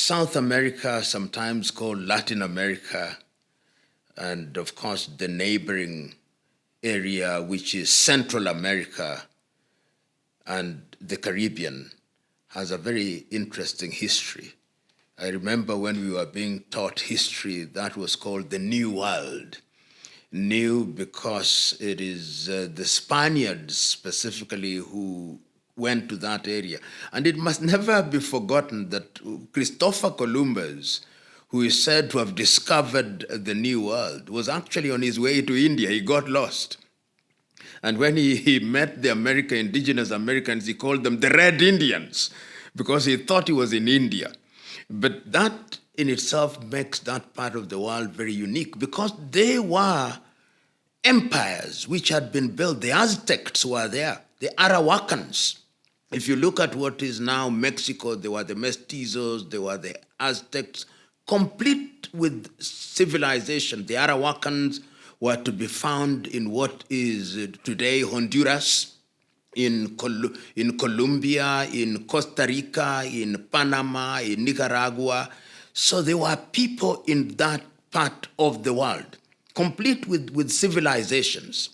South America, sometimes called Latin America, and of course the neighboring area, which is Central America and the Caribbean, has a very interesting history. I remember when we were being taught history, that was called the New World. New because it is the Spaniards specifically who went to that area. And it must never be forgotten that Christopher Columbus, who is said to have discovered the New World, was actually on his way to India. He got lost. And when he met the indigenous Americans, he called them the Red Indians because he thought he was in India. But that in itself makes that part of the world very unique because they were empires which had been built. The Aztecs were there, the Arahuacans. If you look at what is now Mexico, they were the mestizos, they were the Aztecs, complete with civilization. The Arahuacans were to be found in what is today Honduras, in Colombia, in Costa Rica, in Panama, in Nicaragua. So there were people in that part of the world, complete with civilizations.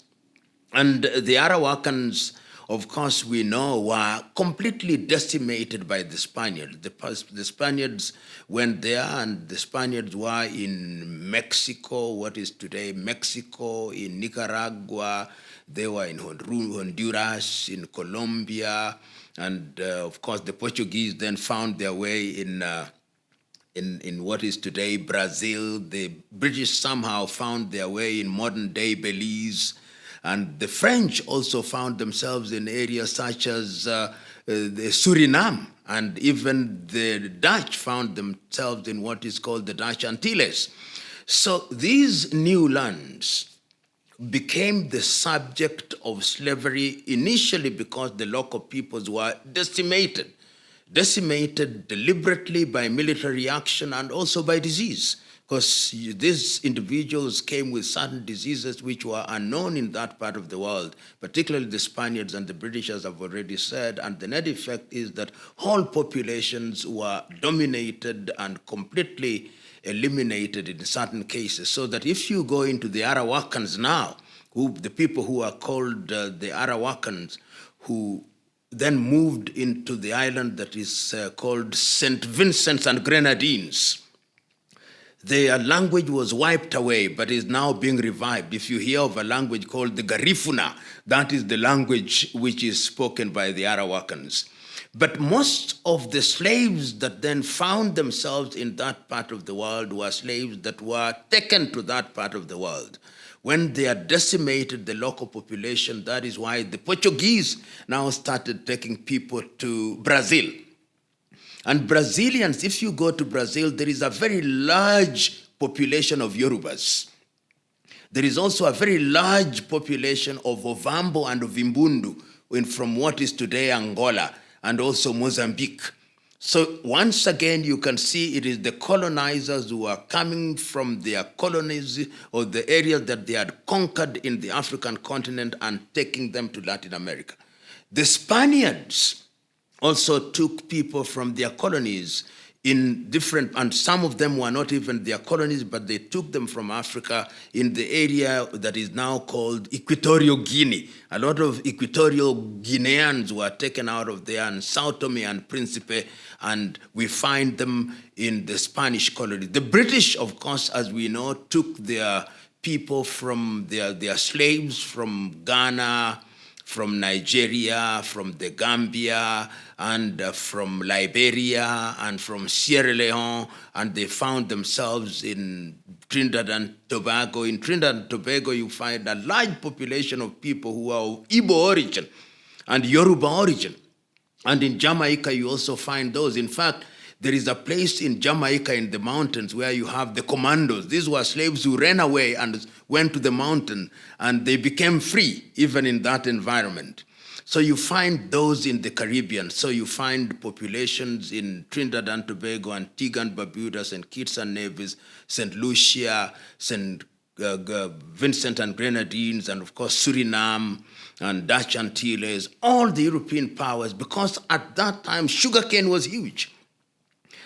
And the Arahuacans, of course, we know, were completely decimated by the Spaniards. The Spaniards went there, and the Spaniards were in Mexico, what is today Mexico, in Nicaragua. They were in Honduras, in Colombia, and of course, the Portuguese then found their way in what is today Brazil. The British somehow found their way in modern-day Belize. And the French also found themselves in areas such as the Suriname, and even the Dutch found themselves in what is called the Dutch Antilles. So these new lands became the subject of slavery initially because the local peoples were decimated deliberately by military action and also by disease, because these individuals came with certain diseases which were unknown in that part of the world, particularly the Spaniards and the British, as I've already said, and the net effect is that whole populations were dominated and completely eliminated in certain cases, so that if you go into the Arahuacans now, the people who are called the Arahuacans, who then moved into the island that is called St. Vincent's and Grenadines. Their language was wiped away, but is now being revived. If you hear of a language called the Garifuna, that is the language which is spoken by the Arahuacans. But most of the slaves that then found themselves in that part of the world were slaves that were taken to that part of the world. When they had decimated the local population, that is why the Portuguese now started taking people to Brazil. And Brazilians, if you go to Brazil, there is a very large population of Yorubas. There is also a very large population of Ovambo and of Imbundu from what is today Angola and also Mozambique. So once again, you can see it is the colonizers who are coming from their colonies or the areas that they had conquered in the African continent and taking them to Latin America. The Spaniards also took people from their colonies in different, and some of them were not even their colonies, but they took them from Africa in the area that is now called Equatorial Guinea. A lot of Equatorial Guineans were taken out of there, and Sao Tome and Principe, and we find them in the Spanish colony. The British, of course, as we know, took their people from their slaves from Ghana, from Nigeria, from the Gambia, and from Liberia, and from Sierra Leone, and they found themselves in Trinidad and Tobago. In Trinidad and Tobago, you find a large population of people who are of Igbo origin and Yoruba origin. And in Jamaica, you also find those. In fact, there is a place in Jamaica in the mountains where you have the commandos. These were slaves who ran away and went to the mountain, and they became free, even in that environment. So you find those in the Caribbean. So you find populations in Trinidad and Tobago, Antigua and Barbuda, St. Kitts and Nevis, St. Lucia, St. Vincent and Grenadines, and of course Suriname and Dutch Antilles, all the European powers, because at that time sugarcane was huge.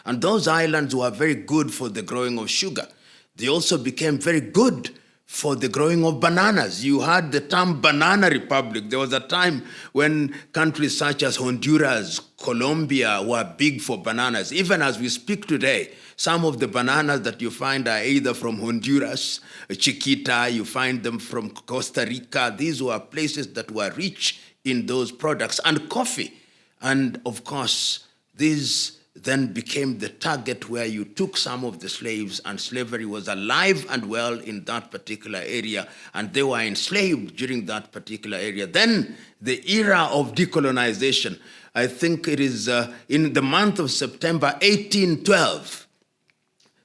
And those islands were very good for the growing of sugar. They also became very good for the growing of bananas. You had the term banana republic. There was a time when countries such as Honduras, Colombia were big for bananas. Even as we speak today, some of the bananas that you find are either from Honduras, Chiquita, you find them from Costa Rica. These were places that were rich in those products, and coffee. And of course, these then became the target where you took some of the slaves, and slavery was alive and well in that particular area, and they were enslaved during that particular area. Then the era of decolonization, I think it is in the month of September 1812,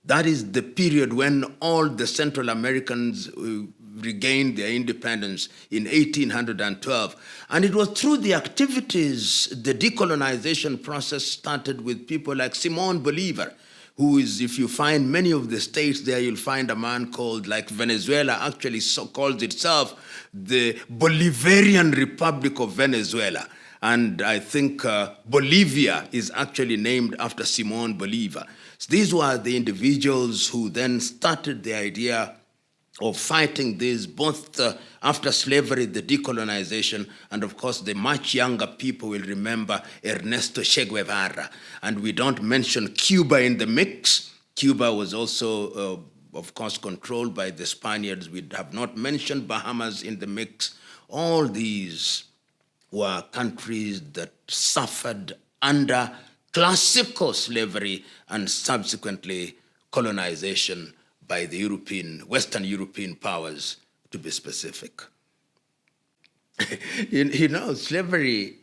that is the period when all the Central Americans regained their independence in 1812. And it was through the activities, the decolonization process started with people like Simon Bolivar, who is, if you find many of the states there, you'll find a man called, like Venezuela actually calls itself the Bolivarian Republic of Venezuela. And I think Bolivia is actually named after Simon Bolivar. So these were the individuals who then started the idea of fighting this, both after slavery, the decolonization, and of course the much younger people will remember Ernesto Che Guevara. And we don't mention Cuba in the mix. Cuba was also, of course, controlled by the Spaniards. We have not mentioned Bahamas in the mix. All these were countries that suffered under classical slavery and subsequently colonization by the Western European powers, to be specific. You know, slavery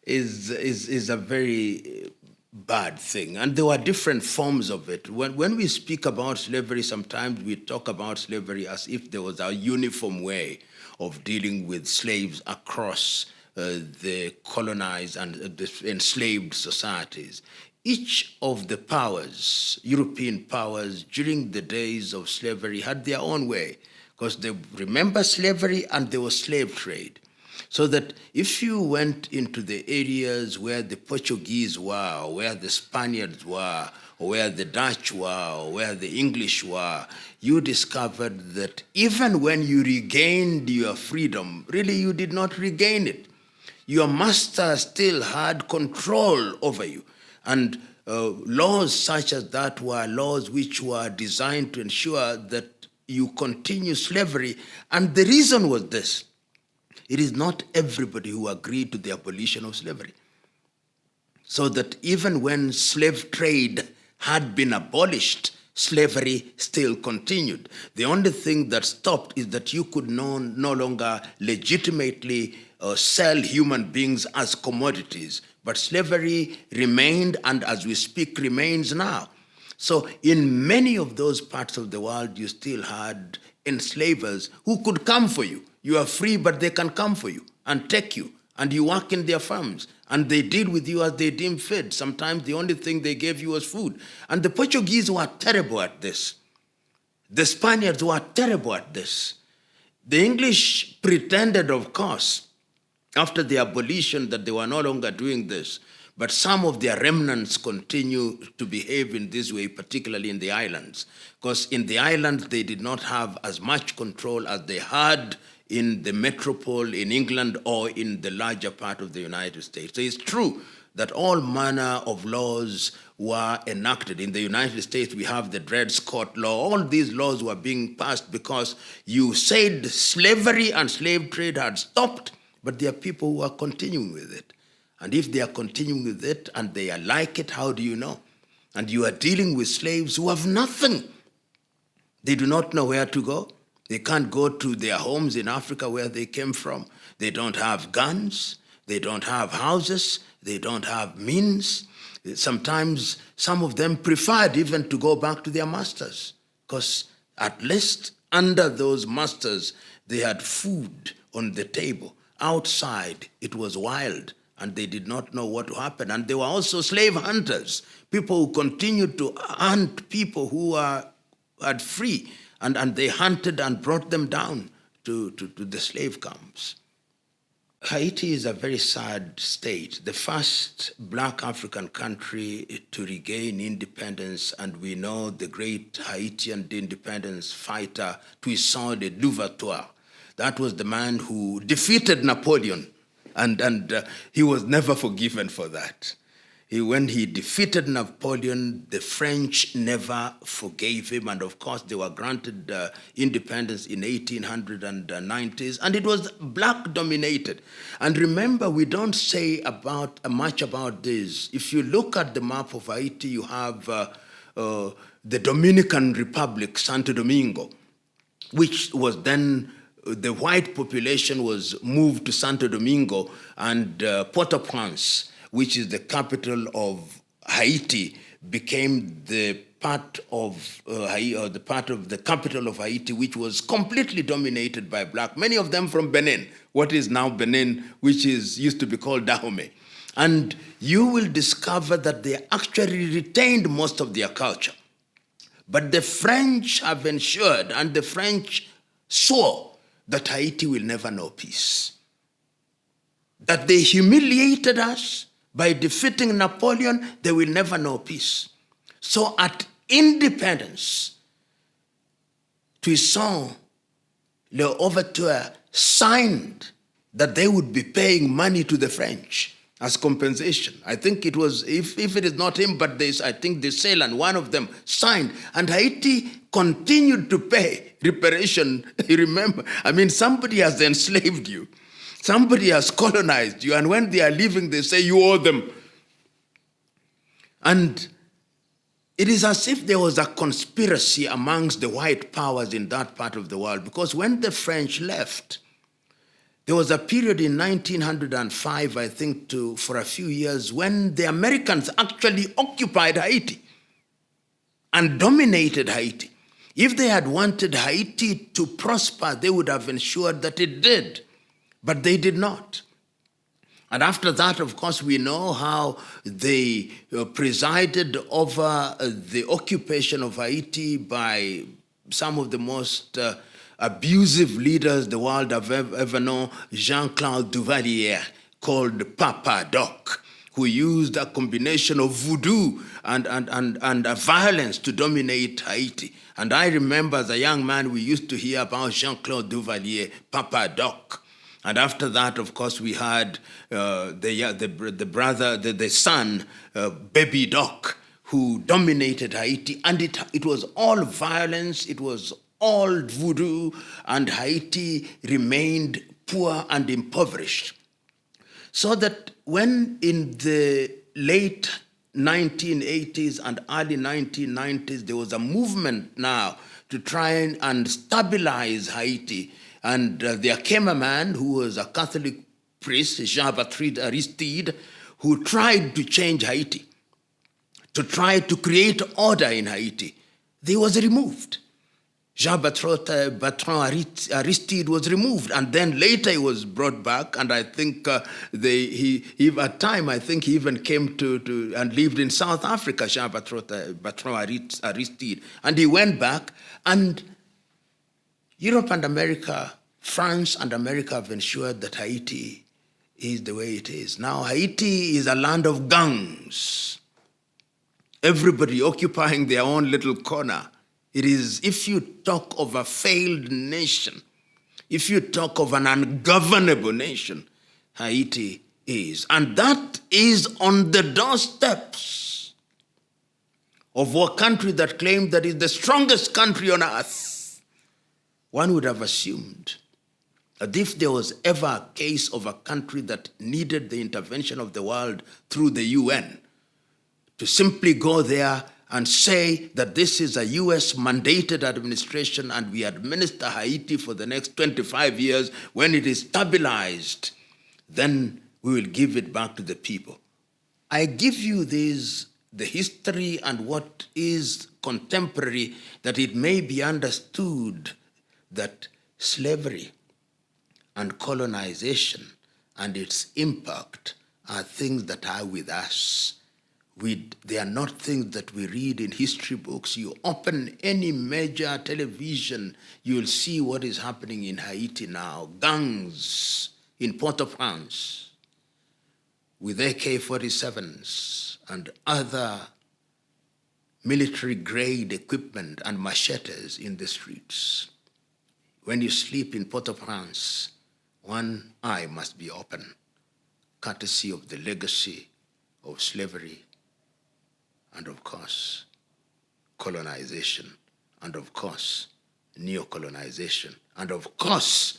is a very bad thing, and there were different forms of it. When we speak about slavery, sometimes we talk about slavery as if there was a uniform way of dealing with slaves across the colonized and the enslaved societies. Each of the powers, European powers, during the days of slavery had their own way, because they remember slavery and there was slave trade. So that if you went into the areas where the Portuguese were, or where the Spaniards were, or where the Dutch were, or where the English were, you discovered that even when you regained your freedom, really you did not regain it. Your master still had control over you. And laws such as that were laws which were designed to ensure that you continue slavery. And the reason was this: it is not everybody who agreed to the abolition of slavery. So that even when slave trade had been abolished, slavery still continued. The only thing that stopped is that you could no longer legitimately sell human beings as commodities. But slavery remained, and as we speak, remains now. So in many of those parts of the world, you still had enslavers who could come for you. You are free, but they can come for you and take you, and you work in their farms, and they deal with you as they deem fit. Sometimes the only thing they gave you was food. And the Portuguese were terrible at this. The Spaniards were terrible at this. The English pretended, of course, after the abolition, that they were no longer doing this. But some of their remnants continue to behave in this way, particularly in the islands. Because in the islands, they did not have as much control as they had in the metropole in England or in the larger part of the United States. So it's true that all manner of laws were enacted. In the United States, we have the Dred Scott Law. All these laws were being passed because you said slavery and slave trade had stopped, but there are people who are continuing with it. And if they are continuing with it and they are like it, how do you know? And you are dealing with slaves who have nothing. They do not know where to go. They can't go to their homes in Africa where they came from. They don't have guns. They don't have houses. They don't have means. Sometimes some of them preferred even to go back to their masters, because at least under those masters, they had food on the table. Outside, it was wild, and they did not know what to happen. And they were also slave hunters, people who continued to hunt people who were free, and they hunted and brought them down to the slave camps. Haiti is a very sad state. The first black African country to regain independence, and we know the great Haitian independence fighter, Toussaint de Louverture. That was the man who defeated Napoleon, and he was never forgiven for that. When he defeated Napoleon, the French never forgave him, and of course they were granted independence in 1890s, and it was black dominated. And remember, we don't say much about this. If you look at the map of Haiti, you have the Dominican Republic, Santo Domingo, which was then the white population was moved to Santo Domingo, and Port-au-Prince, which is the capital of Haiti, became the part of the capital of Haiti, which was completely dominated by black. Many of them from Benin, what is now Benin, which used to be called Dahomey. And you will discover that they actually retained most of their culture. But the French have ensured, and the French swore that Haiti will never know peace. That they humiliated us by defeating Napoleon, they will never know peace. So at independence, Toussaint Louverture signed that they would be paying money to the French as compensation. I think it was, if it is not him, but I think the Ceylon, one of them signed, and Haiti continued to pay reparation. You remember, I mean, somebody has enslaved you. Somebody has colonized you, and when they are leaving, they say you owe them. And it is as if there was a conspiracy amongst the white powers in that part of the world, because when the French left, there was a period in 1905, I think, for a few years, when the Americans actually occupied Haiti and dominated Haiti. If they had wanted Haiti to prosper, they would have ensured that it did. But they did not. And after that, of course, we know how they presided over the occupation of Haiti by some of the most abusive leaders the world have ever known, Jean-Claude Duvalier, called Papa Doc, who used a combination of voodoo and violence to dominate Haiti. And I remember as a young man, we used to hear about Jean-Claude Duvalier, Papa Doc. And after that, of course, we had the son, Baby Doc, who dominated Haiti. And it was all violence, it was all voodoo, and Haiti remained poor and impoverished. So that when in the late 1980s and early 1990s, there was a movement now to try and stabilize Haiti. And there came a man who was a Catholic priest, Jean-Baptiste Aristide, who tried to change Haiti, to try to create order in Haiti. He was removed. Jean-Baptiste Aristide was removed, and then later he was brought back, and I think at time, I think he even came to and lived in South Africa, Jean-Baptiste Aristide, and he went back, and Europe and America, France and America have ensured that Haiti is the way it is. Now, Haiti is a land of gangs. Everybody occupying their own little corner. It is, if you talk of a failed nation, if you talk of an ungovernable nation, Haiti is. And that is on the doorsteps of a country that claimed that it's the strongest country on earth. One would have assumed that if there was ever a case of a country that needed the intervention of the world through the UN, to simply go there and say that this is a US mandated administration and we administer Haiti for the next 25 years, when it is stabilized, then we will give it back to the people. I give you the history and what is contemporary, that it may be understood that slavery and colonization and its impact are things that are with us. They are not things that we read in history books. You open any major television, you'll see what is happening in Haiti now. Gangs in Port-au-Prince with AK-47s and other military-grade equipment and machetes in the streets. When you sleep in Port-au-Prince, one eye must be open, courtesy of the legacy of slavery and, of course, colonization, and, of course, neo-colonization, and, of course,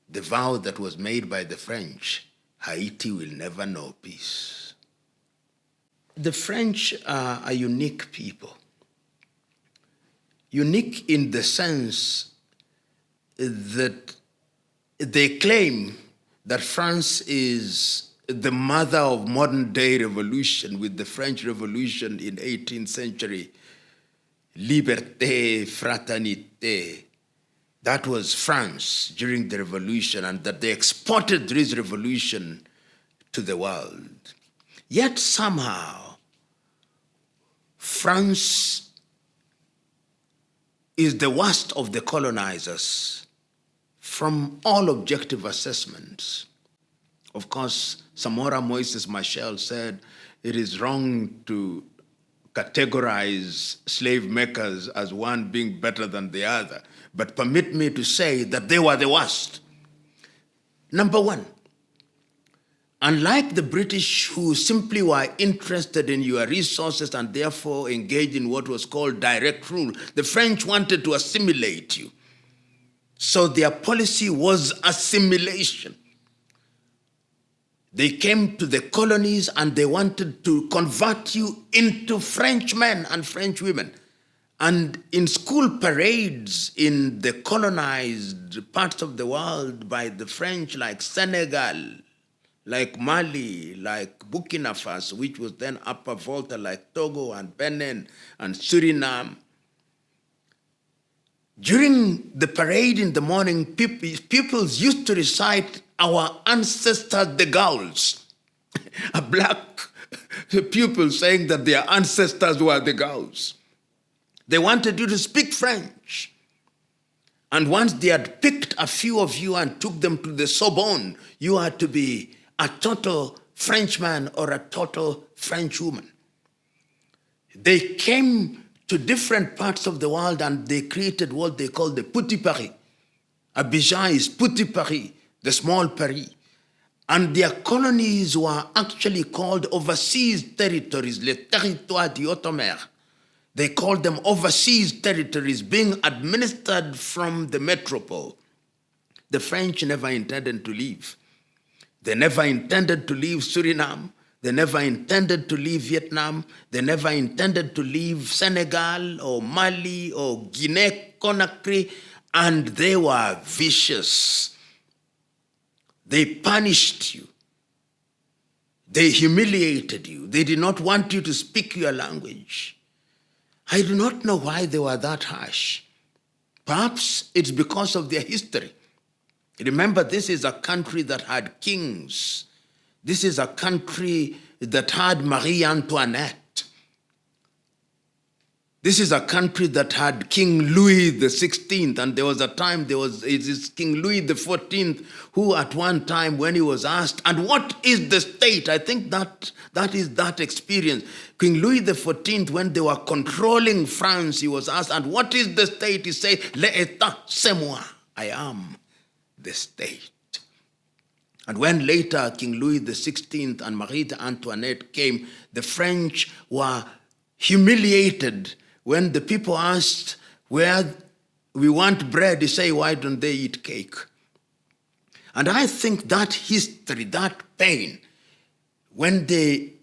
the vow that was made by the French, Haiti will never know peace. The French are a unique people. Unique in the sense that they claim that France is the mother of modern-day revolution, with the French Revolution in 18th century, liberté, fraternité. That was France during the revolution, and that they exported this revolution to the world. Yet somehow, France is the worst of the colonizers from all objective assessments. Of course, Samora Moises Machel said it is wrong to categorize slave makers as one being better than the other, but permit me to say that they were the worst. Number one, unlike the British, who simply were interested in your resources and therefore engaged in what was called direct rule, the French wanted to assimilate you. So their policy was assimilation. They came to the colonies and they wanted to convert you into Frenchmen and French women. And in school parades in the colonized parts of the world by the French, like Senegal, like Mali, like Burkina Faso, which was then Upper Volta, like Togo and Benin and Suriname, during the parade in the morning, pupils used to recite our ancestors, the Gauls. A black pupil saying that their ancestors were the Gauls. They wanted you to speak French. And once they had picked a few of you and took them to the Sorbonne, you had to be a total Frenchman or a total Frenchwoman. They came to different parts of the world and they created what they call the Petit Paris. Abidjan is Petit Paris, the small Paris. And their colonies were actually called overseas territories, les territoires d'outre-mer. They called them overseas territories being administered from the metropole. The French never intended to leave. They never intended to leave Suriname. They never intended to leave Vietnam. They never intended to leave Senegal or Mali or Guinea-Conakry, and they were vicious. They punished you. They humiliated you. They did not want you to speak your language. I do not know why they were that harsh. Perhaps it's because of their history. Remember, this is a country that had kings. This is a country that had Marie Antoinette. This is a country that had King Louis XVI, and there was a time, it is King Louis XIV, who at one time when he was asked, and what is the state? I think that is that experience. King Louis XIV, when they were controlling France, he was asked, and what is the state? He said, l'État, c'est moi. I am the state. And when later King Louis XVI and Marie Antoinette came, the French were humiliated when the people asked where we want bread. They say, why don't they eat cake? And I think that history, that pain, when they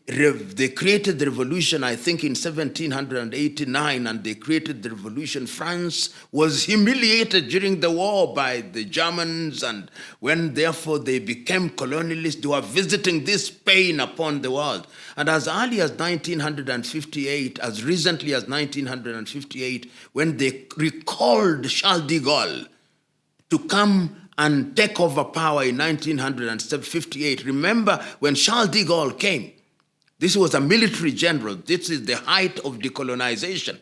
created the revolution, I think in 1789, and they created the revolution, France was humiliated during the war by the Germans, and when therefore they became colonialists, they were visiting this pain upon the world. And as early as 1958, as recently as 1958, when they recalled Charles de Gaulle to come and take over power in 1958, remember when Charles de Gaulle came, this was a military general. This is the height of decolonization.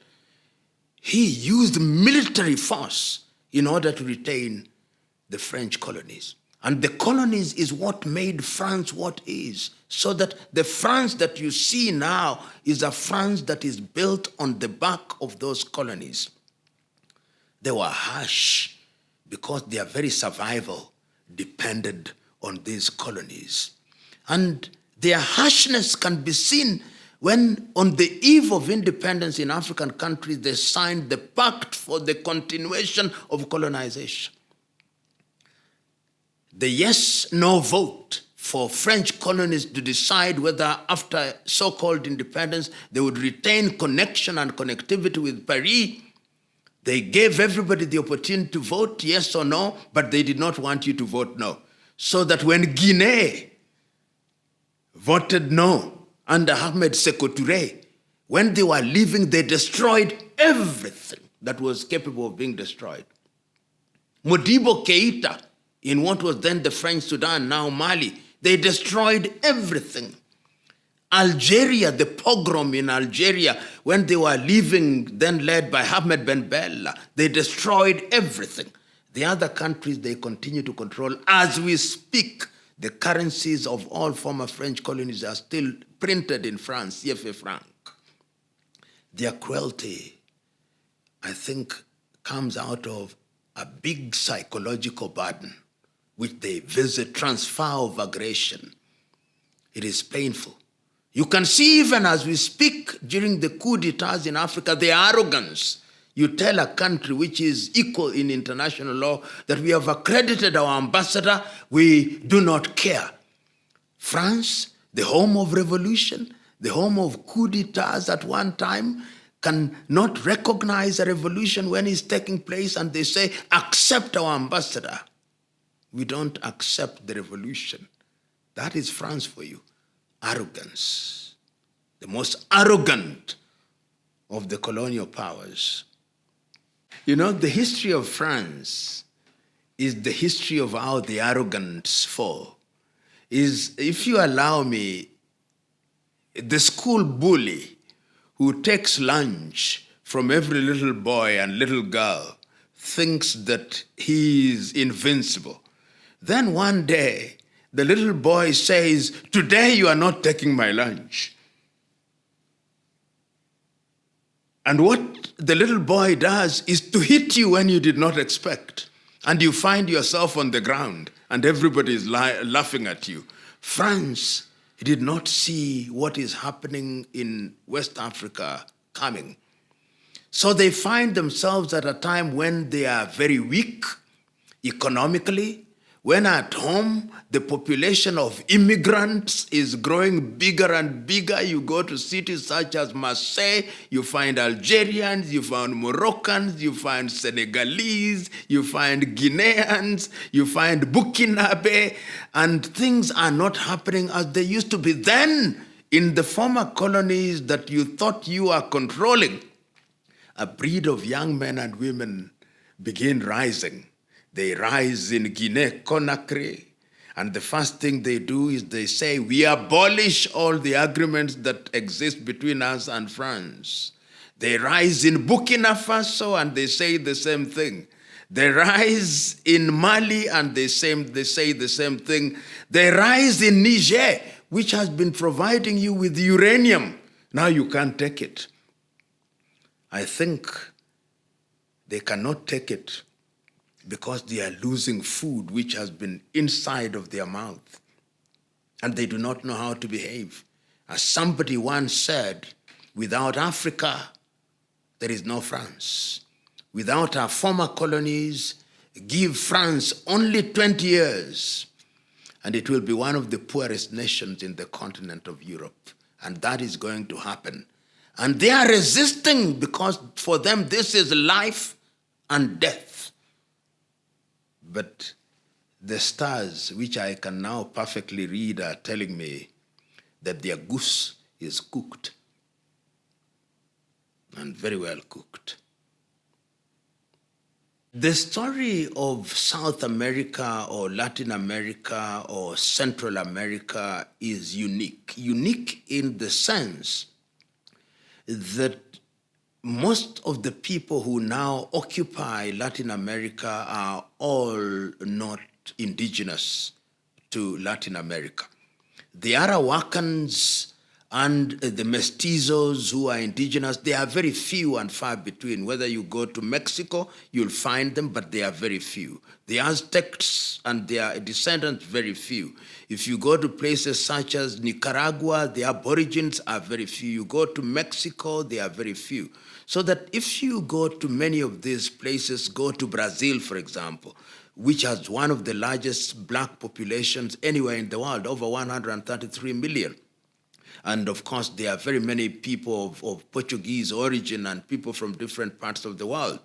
He used military force in order to retain the French colonies. And the colonies is what made France what is. So that the France that you see now is a France that is built on the back of those colonies. They were harsh because their very survival depended on these colonies. And their harshness can be seen when, on the eve of independence in African countries, they signed the Pact for the Continuation of Colonization. The yes-no vote for French colonies to decide whether after so-called independence they would retain connection and connectivity with Paris. They gave everybody the opportunity to vote yes or no, but they did not want you to vote no. So that when Guinea voted no under Ahmed Sékou Touré, when they were leaving, they destroyed everything that was capable of being destroyed. Modibo Keïta, in what was then the French Sudan, now Mali, they destroyed everything. Algeria, the pogrom in Algeria, when they were leaving, then led by Ahmed Ben Bella, they destroyed everything. The other countries, they continue to control. As we speak, the currencies of all former French colonies are still printed in France, CFA franc. Their cruelty, I think, comes out of a big psychological burden, which they visit, transfer of aggression. It is painful. You can see even as we speak during the coup d'etats in Africa, the arrogance. You tell a country which is equal in international law that we have accredited our ambassador, we do not care. France, the home of revolution, the home of coup d'etats at one time, can not recognize a revolution when it's taking place, and they say, accept our ambassador. We don't accept the revolution. That is France for you. Arrogance. The most arrogant of the colonial powers. You know, the history of France is the history of how the arrogance fall. If you allow me, the school bully who takes lunch from every little boy and little girl thinks that he is invincible. Then one day, the little boy says, today you are not taking my lunch. And what the little boy does is to hit you when you did not expect. And you find yourself on the ground and everybody is laughing at you. France did not see what is happening in West Africa coming. So they find themselves at a time when they are very weak economically, when at home the population of immigrants is growing bigger and bigger. You go to cities such as Marseille, you find Algerians, you find Moroccans, you find Senegalese, you find Guineans, you find Burkinabe, and things are not happening as they used to be. Then, in the former colonies that you thought you are controlling, a breed of young men and women begin rising. They rise in Guinea-Conakry, and the first thing they do is they say, we abolish all the agreements that exist between us and France. They rise in Burkina Faso, and they say the same thing. They rise in Mali, and they say the same thing. They rise in Niger, which has been providing you with uranium. Now you can't take it. I think they cannot take it because they are losing food which has been inside of their mouth, and they do not know how to behave. As somebody once said, without Africa, there is no France. Without our former colonies, give France only 20 years, and it will be one of the poorest nations in the continent of Europe. And that is going to happen. And they are resisting because for them this is life and death. But the stars, which I can now perfectly read, are telling me that their goose is cooked, and very well cooked. The story of South America or Latin America or Central America is unique. Unique in the sense that most of the people who now occupy Latin America are all not indigenous to Latin America. The Arawakans and the mestizos who are indigenous, they are very few and far between. Whether you go to Mexico, you'll find them, but they are very few. The Aztecs and their descendants, very few. If you go to places such as Nicaragua, the Aborigines are very few. You go to Mexico, they are very few. So that if you go to many of these places, go to Brazil, for example, which has one of the largest black populations anywhere in the world, over 133 million. And of course, there are very many people of Portuguese origin and people from different parts of the world.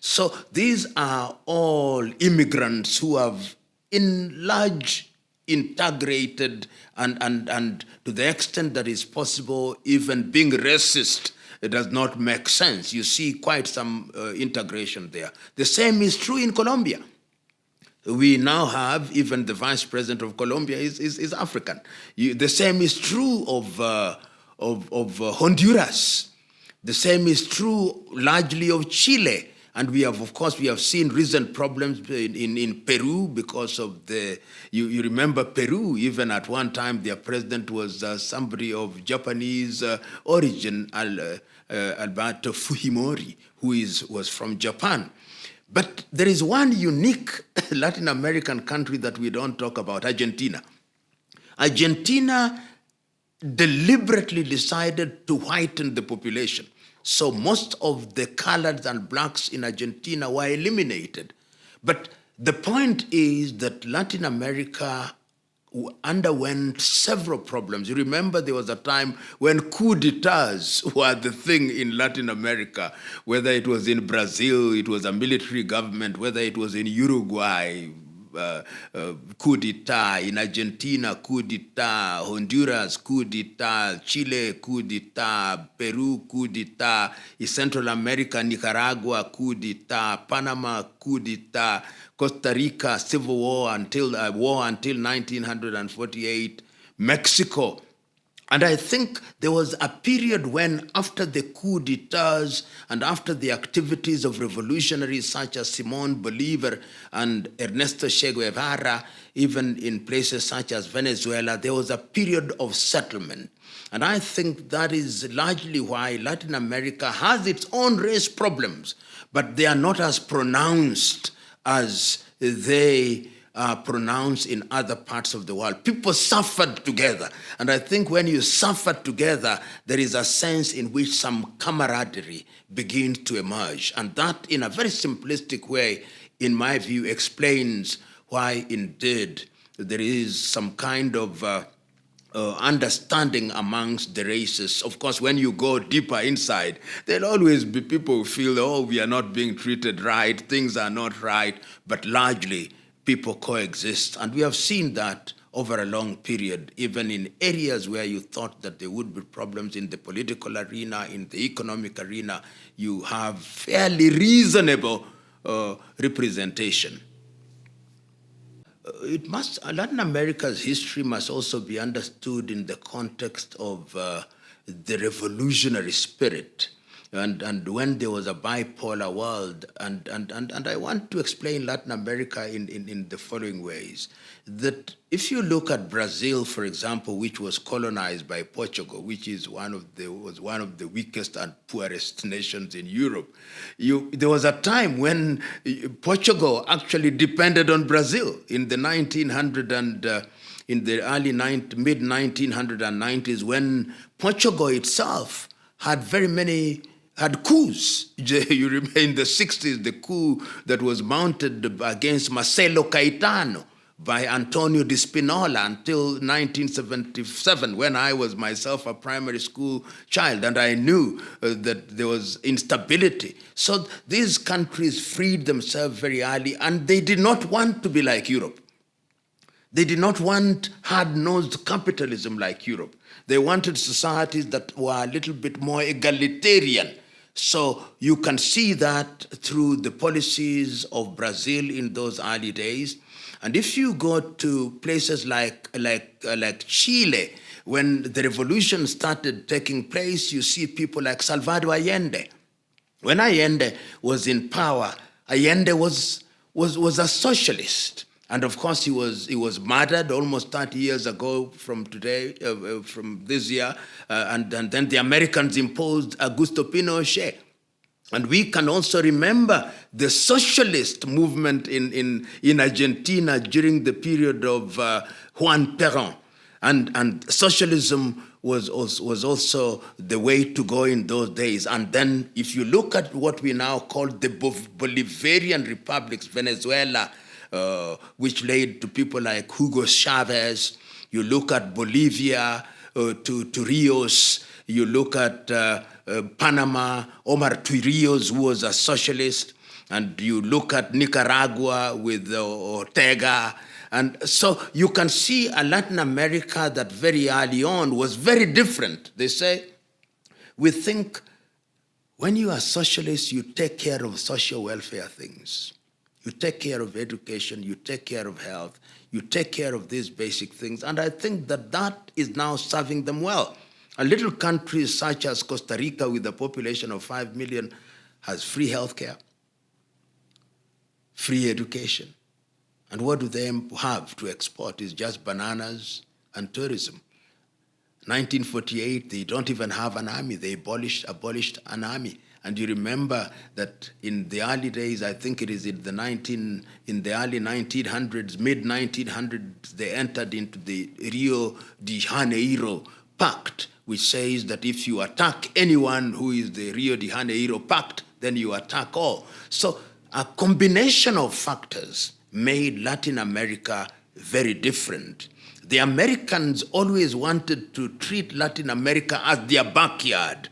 So these are all immigrants who have in large integrated and to the extent that is possible, even being racist, it does not make sense. You see quite some integration there. The same is true in Colombia. We now have, even the vice president of Colombia is African. The same is true of Honduras. The same is true largely of Chile. And we have, of course, we have seen recent problems in Peru because of you remember Peru, even at one time their president was somebody of Japanese origin, Alberto Fujimori, who was from Japan. But there is one unique Latin American country that we don't talk about, Argentina. Argentina deliberately decided to whiten the population. So most of the coloreds and blacks in Argentina were eliminated. But the point is that Latin America underwent several problems. You remember there was a time when coup d'etats were the thing in Latin America, whether it was in Brazil, it was a military government, whether it was in Uruguay, coup d'etat, in Argentina, coup d'etat, Honduras, coup d'etat, Chile, coup d'etat, Peru, coup d'etat, in Central America, Nicaragua, coup d'etat, Panama, coup d'etat, Costa Rica, civil war until 1948, Mexico. And I think there was a period when, after the coup d'etats and after the activities of revolutionaries such as Simón Bolívar and Ernesto Che Guevara, even in places such as Venezuela, there was a period of settlement. And I think that is largely why Latin America has its own race problems, but they are not as pronounced as they are pronounced in other parts of the world. People suffered together. And I think when you suffer together, there is a sense in which some camaraderie begins to emerge. And that, in a very simplistic way, in my view, explains why, indeed, there is some kind of understanding amongst the races. Of course, when you go deeper inside, there'll always be people who feel, oh, we are not being treated right, things are not right, but largely people coexist. And we have seen that over a long period, even in areas where you thought that there would be problems in the political arena, in the economic arena, you have fairly reasonable representation. Latin America's history must also be understood in the context of the revolutionary spirit. And when there was a bipolar world, and I want to explain Latin America in the following ways. That if you look at Brazil, for example, which was colonized by Portugal, which was one of the weakest and poorest nations in Europe, there was a time when Portugal actually depended on Brazil in the 1900 and in the mid 1990s, when Portugal itself had coups. You remember in the 60s, the coup that was mounted against Marcelo Caetano by Antonio de Spinola until 1977, when I was myself a primary school child, and I knew that there was instability. So these countries freed themselves very early, and they did not want to be like Europe. They did not want hard-nosed capitalism like Europe. They wanted societies that were a little bit more egalitarian. So you can see that through the policies of Brazil in those early days. And if you go to places like Chile, when the revolution started taking place, you see people like Salvador Allende. When Allende was in power, Allende was a socialist. And of course, he was murdered almost 30 years ago from today, from this year. And then the Americans imposed Augusto Pinochet. And we can also remember the socialist movement in Argentina during the period of Juan Perón. And socialism was also the way to go in those days. And then if you look at what we now call the Bolivarian republics, Venezuela, which led to people like Hugo Chavez, you look at Bolivia, to Rios, you look at Panama, Omar Torrijos, who was a socialist, and you look at Nicaragua with Ortega. And so you can see a Latin America that very early on was very different. They say, we think when you are socialist, you take care of social welfare things. You take care of education, you take care of health, you take care of these basic things. And I think that is now serving them well. A little country such as Costa Rica with a population of 5 million has free healthcare, free education. And what do they have to export is just bananas and tourism. 1948, they don't even have an army. They abolished an army. And you remember that in the early days, I think it is in the early 1900s, mid-1900s, they entered into the Rio de Janeiro Pact, which says that if you attack anyone who is the Rio de Janeiro Pact, then you attack all. So a combination of factors made Latin America very different. The Americans always wanted to treat Latin America as their backyard.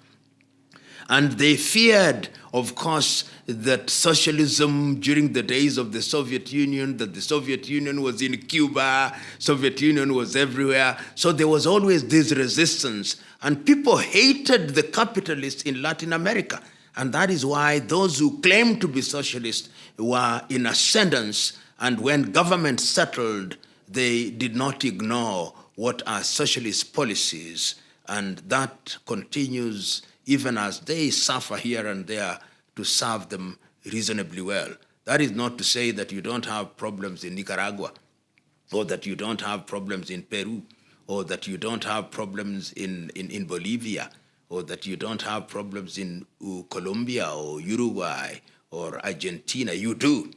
And they feared, of course, that socialism during the days of the Soviet Union, that the Soviet Union was in Cuba, Soviet Union was everywhere. So there was always this resistance. And people hated the capitalists in Latin America. And that is why those who claimed to be socialists were in ascendance. And when government settled, they did not ignore what are socialist policies. And that continues even as they suffer here and there to serve them reasonably well. That is not to say that you don't have problems in Nicaragua, or that you don't have problems in Peru, or that you don't have problems in Bolivia, or that you don't have problems in Colombia or Uruguay or Argentina. You do.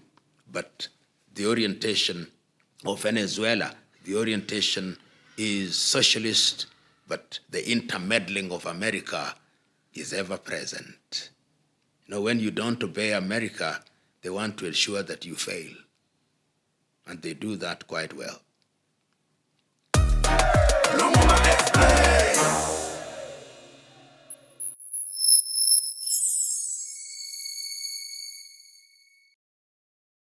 But the orientation of Venezuela, the orientation is socialist, but the intermeddling of America is ever present. You know, when you don't obey America, they want to ensure that you fail. And they do that quite well. Lumumba Explains.